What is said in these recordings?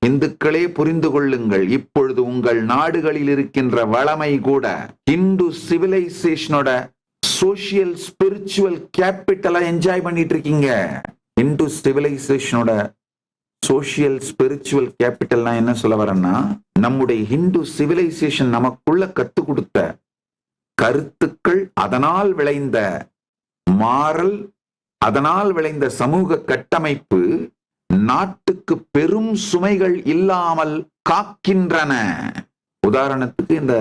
இந்துக்களே புரிந்து கொள்ளுங்கள், இப்பொழுது உங்கள் நாடுகளில் இருக்கின்ற வளமை கூட இந்து சிவிலைசேஷனோட சோசியல் ஸ்பிரிச்சுவல் கேபிட்டலா என்ஜாய் பண்ணிட்டு இருக்கீங்க. இந்து சிவிலைசேஷனோட சோசியல் ஸ்பிரிச்சுவல் கேபிட்டல்னா என்ன சொல்ல வரேன்னா, நம்முடைய ஹிந்து சிவிலைசேஷன் நமக்குள்ள கத்து கொடுத்த கருத்துக்கள், அதனால் விளைந்த மாறல், அதனால் விளைந்த சமூக கட்டமைப்பு நாட்டுக்கு பெரும் சுமைகள் இல்லாமல் காக்கின்றன. உதாரணத்துக்கு இந்த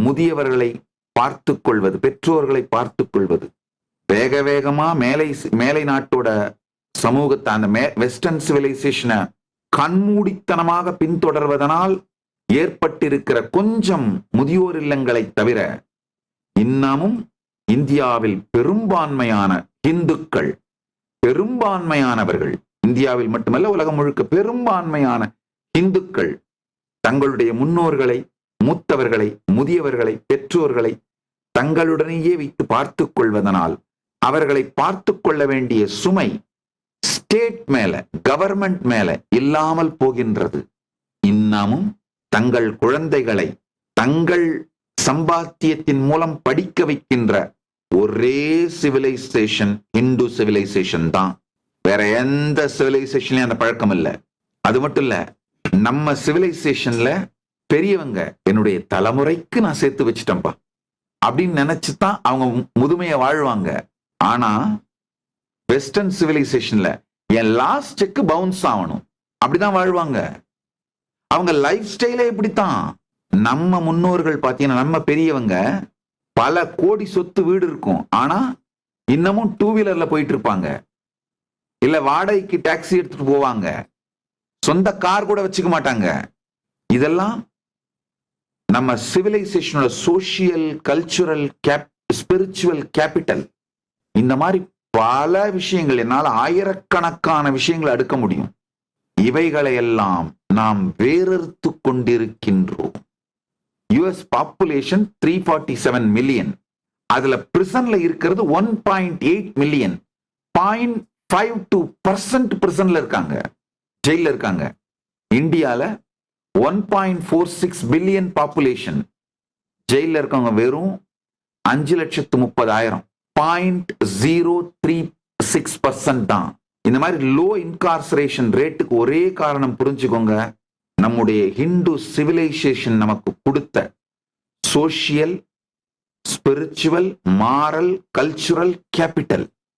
முதியவர்களை பார்த்துக் கொள்வது, பெற்றோர்களை பார்த்துக் கொள்வது, வேக வேகமா மேலை நாட்டோட சமூகத்தை, அந்த வெஸ்டர்ன் சிவிலைசேஷனை கண்மூடித்தனமாக பின்தொடர்வதனால் ஏற்பட்டிருக்கிற கொஞ்சம் முதியோர் இல்லங்களை தவிர இன்னமும் இந்தியாவில் பெரும்பான்மையான இந்துக்கள், பெரும்பான்மையானவர்கள், இந்தியாவில் மட்டுமல்ல உலகம் முழுக்க பெரும்பான்மையான இந்துக்கள் தங்களுடைய முன்னோர்களை, மூத்தவர்களை, முதியவர்களை, பெற்றோர்களை தங்களுடனேயே வைத்து பார்த்துக் கொள்வதனால் அவர்களை பார்த்துக் கொள்ள வேண்டிய சுமை ஸ்டேட் மேல, கவர்மெண்ட் மேல இல்லாமல் போகின்றது. இன்னமும் தங்கள் குழந்தைகளை தங்கள் சம்பாத்தியத்தின் மூலம் படிக்க வைக்கின்ற ஒரே சிவிலைசேஷன் இந்து சிவிலைசேஷன் தான். வேற எந்த சிவிலைசேஷன்லயும் அந்த பழக்கம் இல்லை. அது மட்டும் இல்ல, நம்ம சிவிலைசேஷன்ல பெரியவங்க என்னுடைய தலைமுறைக்கு நான் சேர்த்து வச்சுட்டேன்பா அப்படின்னு நினைச்சுதான் அவங்க முதுமையை வாழ்வாங்க. ஆனா வெஸ்டர்ன் சிவிலைசேஷன்ல என் லாஸ்ட் செக் பவுன்ஸ் ஆகணும் அப்படிதான் வாழ்வாங்க. அவங்க லைஃப் ஸ்டைலே இப்படித்தான். நம்ம முன்னோர்கள் பாத்தீங்கன்னா, நம்ம பெரியவங்க பல கோடி சொத்து வீடு இருக்கும், ஆனா இன்னமும் 2 வீலர்ல போயிட்டு இருப்பாங்க, இல்ல வாடகைக்கு டாக்ஸி எடுத்துட்டு போவாங்க, சொந்த கார் கூட வச்சுக்க மாட்டாங்க. இதெல்லாம் நம்ம சிவிலைசேஷனோட சோசியல், கல்ச்சுரல், ஸ்பிரிச்சுவல் கேபிட்டல். இந்த மாதிரி பல விஷயங்கள், என்னால் ஆயிரக்கணக்கான விஷயங்களை அடுக்க முடியும். இவைகளை எல்லாம் நாம் வேறறுத்து கொண்டிருக்கின்றோம். US பாப்புலேஷன் 347 மில்லியன், அதுல பிரிசன்ல இருக்கிறது 1.8 மில்லியன். 0.52% பிரிசன்ல இருக்காங்க, ஜெயில இருக்காங்க. இந்தியால 1.46 பில்லியன் பாப்புலேஷன், ஜெயில இருக்கவங்க வெறும் 5,30,000. 0.036% தான். இந்த மாதிரி லோ இன்கார்சரேஷன் ரேட்டுக்கு ஒரே காரணம் புரிஞ்சுக்கோங்க, நம்முடைய ஹிந்து சிவிலைசேஷன் நமக்கு கொடுத்த social, spiritual, moral, cultural capital.